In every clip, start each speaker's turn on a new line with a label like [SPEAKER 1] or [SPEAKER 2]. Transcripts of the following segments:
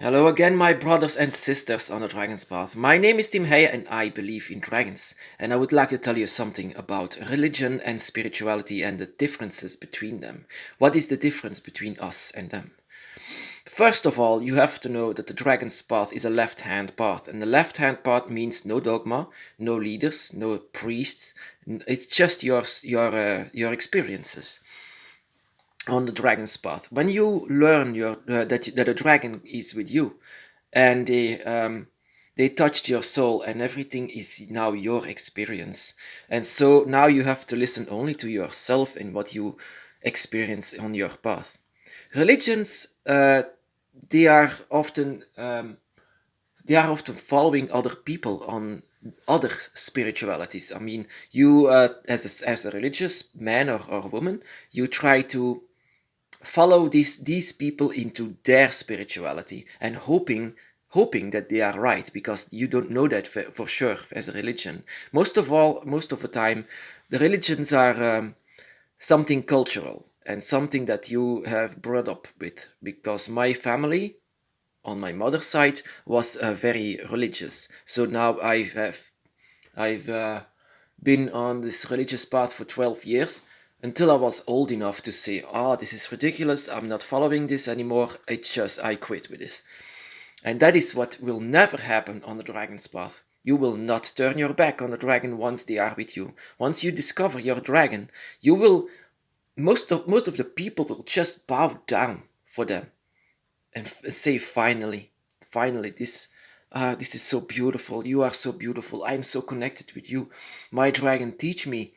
[SPEAKER 1] Hello again, my brothers and sisters on the Dragon's Path. My name is Tim Hey and I believe in dragons. And I would like to tell you something about religion and spirituality and the differences between them. What is the difference between us and them? First of all, you have to know that the Dragon's Path is a left-hand path. And the left-hand path means no dogma, no leaders, no priests. It's just your experiences on the dragon's path. When you learn that a dragon is with you, and they touched your soul, and everything is now your experience, and so now you have to listen only to yourself and what you experience on your path. Religions, they are often following other people on other spiritualities. I mean, you as a religious man or woman, you try to follow these people into their spirituality and hoping that they are right, because you don't know that for sure as a religion. Most of the time, the religions are something cultural and something that you have brought up with, because my family on my mother's side was very religious. So now I've been on this religious path for 12 years, until I was old enough to say, oh, this is ridiculous, I'm not following this anymore, it's just I quit with this. And that is what will never happen on the dragon's path. You will not turn your back on the dragon once they are with you. Once you discover your dragon, you will most of the people will just bow down for them and say, finally, this is so beautiful, you are so beautiful, I am so connected with you, my dragon, teach me.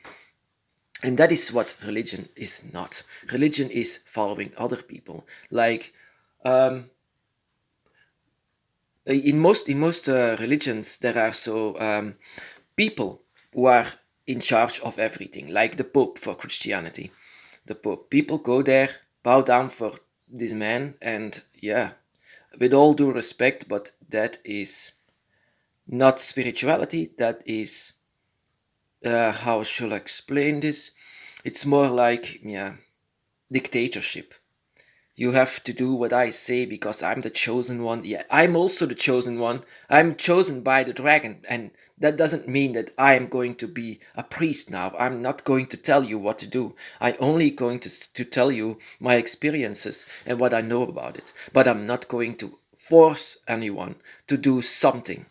[SPEAKER 1] And that is what religion is not. Religion is following other people. Like in most religions, there are people who are in charge of everything, like the Pope for Christianity. The Pope, people go there, bow down for this man, and yeah, with all due respect, but that is not spirituality. That is how shall I explain this? It's more like, yeah, dictatorship. You have to do what I say because I'm the chosen one. Yeah, I'm also the chosen one. I'm chosen by the dragon, and that doesn't mean that I'm going to be a priest now. I'm not going to tell you what to do. I'm only going to tell you my experiences and what I know about it. But I'm not going to force anyone to do something.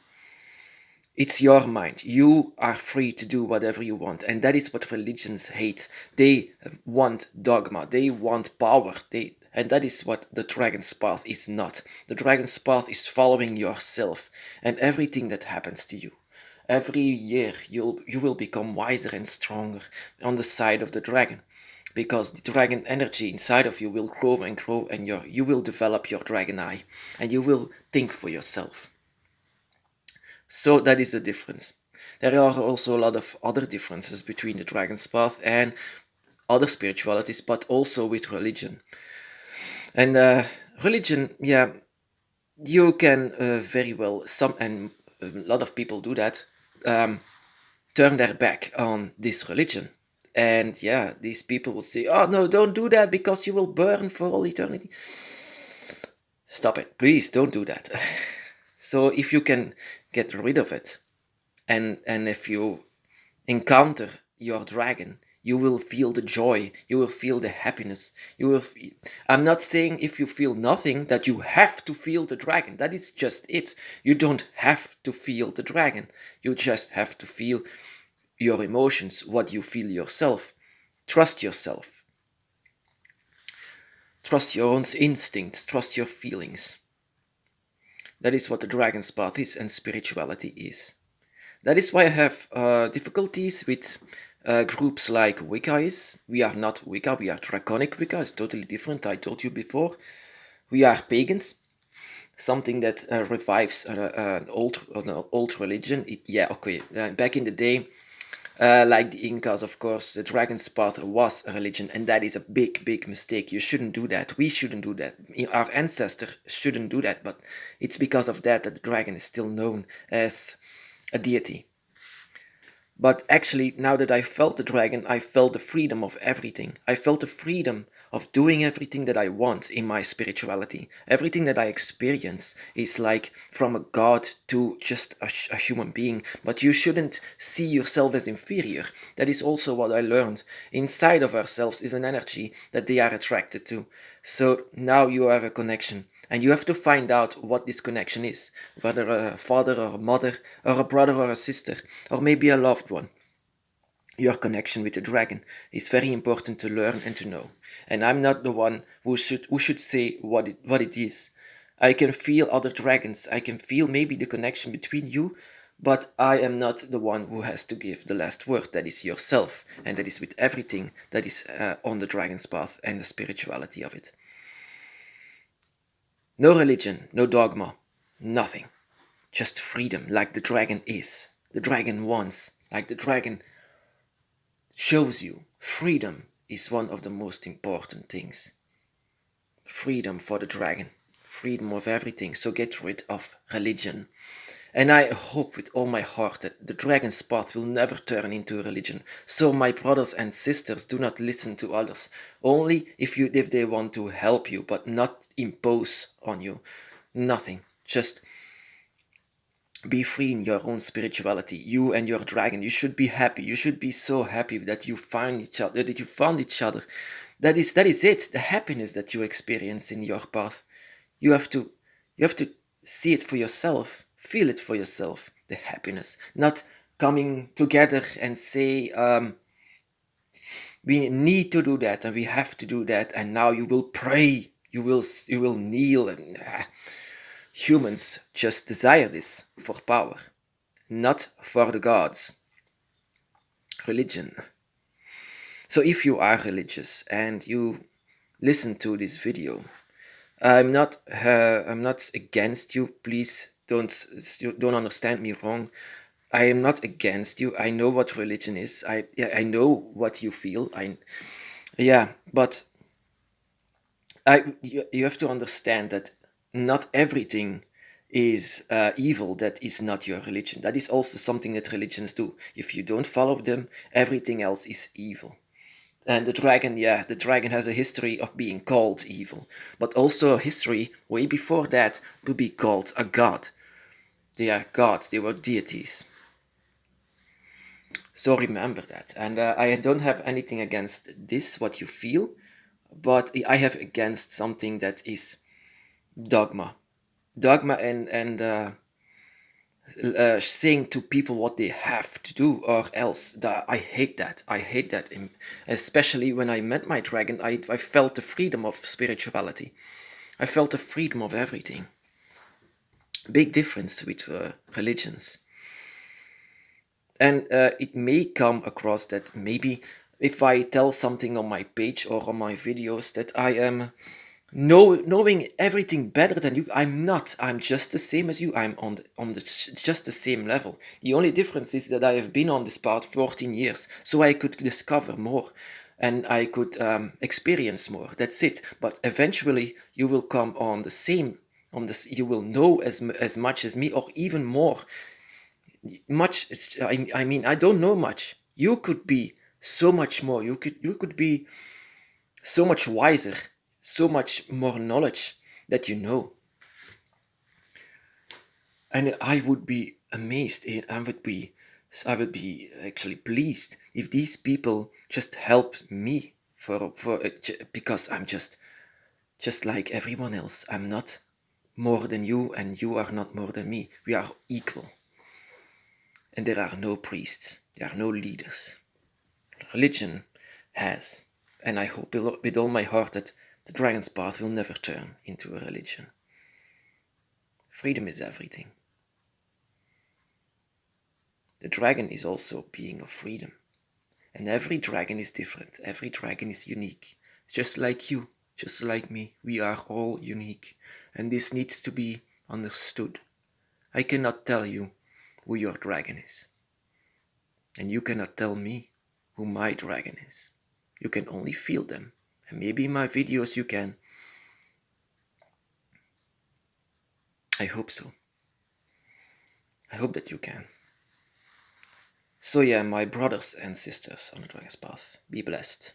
[SPEAKER 1] It's your mind. You are free to do whatever you want. And that is what religions hate. They want dogma. They want power. And that is what the dragon's path is not. The dragon's path is following yourself and everything that happens to you. Every year you will become wiser and stronger on the side of the dragon, because the dragon energy inside of you will grow and grow, and you will develop your dragon eye, and you will think for yourself. So that is the difference. There are also a lot of other differences between the dragon's path and other spiritualities, but also with religion. And religion, yeah, you can very well, and a lot of people do that, turn their back on this religion. And yeah, these people will say, oh no, don't do that because you will burn for all eternity. Stop it, please don't do that. So if you can get rid of it, and if you encounter your dragon, you will feel the joy, you will feel the happiness, I'm not saying if you feel nothing that you have to feel the dragon. That is just it. You don't have to feel the dragon. You just have to feel your emotions, what you feel yourself. Trust yourself. Trust your own instincts, trust your feelings. That is what the dragon's path is and spirituality is. That is why I have difficulties with groups like Wicca is. We are not Wicca, we are Draconic Wicca. It's totally different, I told you before. We are pagans, something that revives an old religion. Back in the day, like the Incas, of course, the dragon's path was a religion, and that is a big mistake. You shouldn't do that. We shouldn't do that. Our ancestors shouldn't do that, but it's because of that the dragon is still known as a deity. But actually, now that I felt the dragon, I felt the freedom of everything. I felt the freedom of doing everything that I want in my spirituality. Everything that I experience is like from a god to just a human being, but you shouldn't see yourself as inferior. That is also what I learned. Inside of ourselves is an energy that they are attracted to. So now you have a connection, and you have to find out what this connection is, whether a father or a mother, or a brother or a sister, or maybe a loved one. Your connection with the dragon is very important to learn and to know. And I'm not the one who should say what it is. I can feel other dragons. I can feel maybe the connection between you, but I am not the one who has to give the last word. That is yourself, and that is with everything that is on the dragon's path and the spirituality of it. No religion, no dogma, nothing. Just freedom, like the dragon is. The dragon wants, like the dragon shows you. Freedom is one of the most important things. Freedom for the dragon. Freedom of everything. So get rid of religion. And I hope with all my heart that the dragon's path will never turn into a religion. So my brothers and sisters, do not listen to others. Only if they want to help you, but not impose on you. Nothing. Just be free in your own spirituality. You and your dragon. You should be happy. You should be so happy that you found each other. That you found each other. That is it. The happiness that you experience in your path. You have to see it for yourself. Feel it for yourself. The happiness, not coming together and say we need to do that and we have to do that, and now you will pray. You will kneel and. Humans just desire this for power, not for the gods. Religion. So if you are religious and you listen to this video, I'm not against you. Please don't understand me wrong. I am not against you. I know what religion is. I know what you feel. But you have to understand that not everything is evil that is not your religion. That is also something that religions do. If you don't follow them, everything else is evil. And the dragon has a history of being called evil, but also a history way before that to be called a god. They are gods, they were deities. So remember that. And I don't have anything against this, what you feel, but I have against something that is dogma and saying to people what they have to do or else. I hate that. Especially when I met my dragon, I felt the freedom of spirituality. I felt the freedom of everything. Big difference with religions. And it may come across that maybe if I tell something on my page or on my videos that I am knowing everything better than you. I'm not. I'm just the same as you. I'm on just the same level. The only difference is that I have been on this path 14 years, so I could discover more, and I could experience more. That's it. But eventually, you will come on the same. You will know as much as me, or even more. I mean, I don't know much. You could be so much more. You could be so much wiser, so much more knowledge that you know. And I would be amazed. I would be actually pleased if these people just helped me because I'm just like everyone else. I'm not more than you, and you are not more than me. We are equal. And there are no priests. There are no leaders. Religion has, and I hope with all my heart that the dragon's path will never turn into a religion. Freedom is everything. The dragon is also a being of freedom. And every dragon is different. Every dragon is unique. Just like you, just like me, we are all unique. And this needs to be understood. I cannot tell you who your dragon is. And you cannot tell me who my dragon is. You can only feel them. And maybe in my videos you can. I hope so. I hope that you can. So yeah, my brothers and sisters on the dragon's path, be blessed.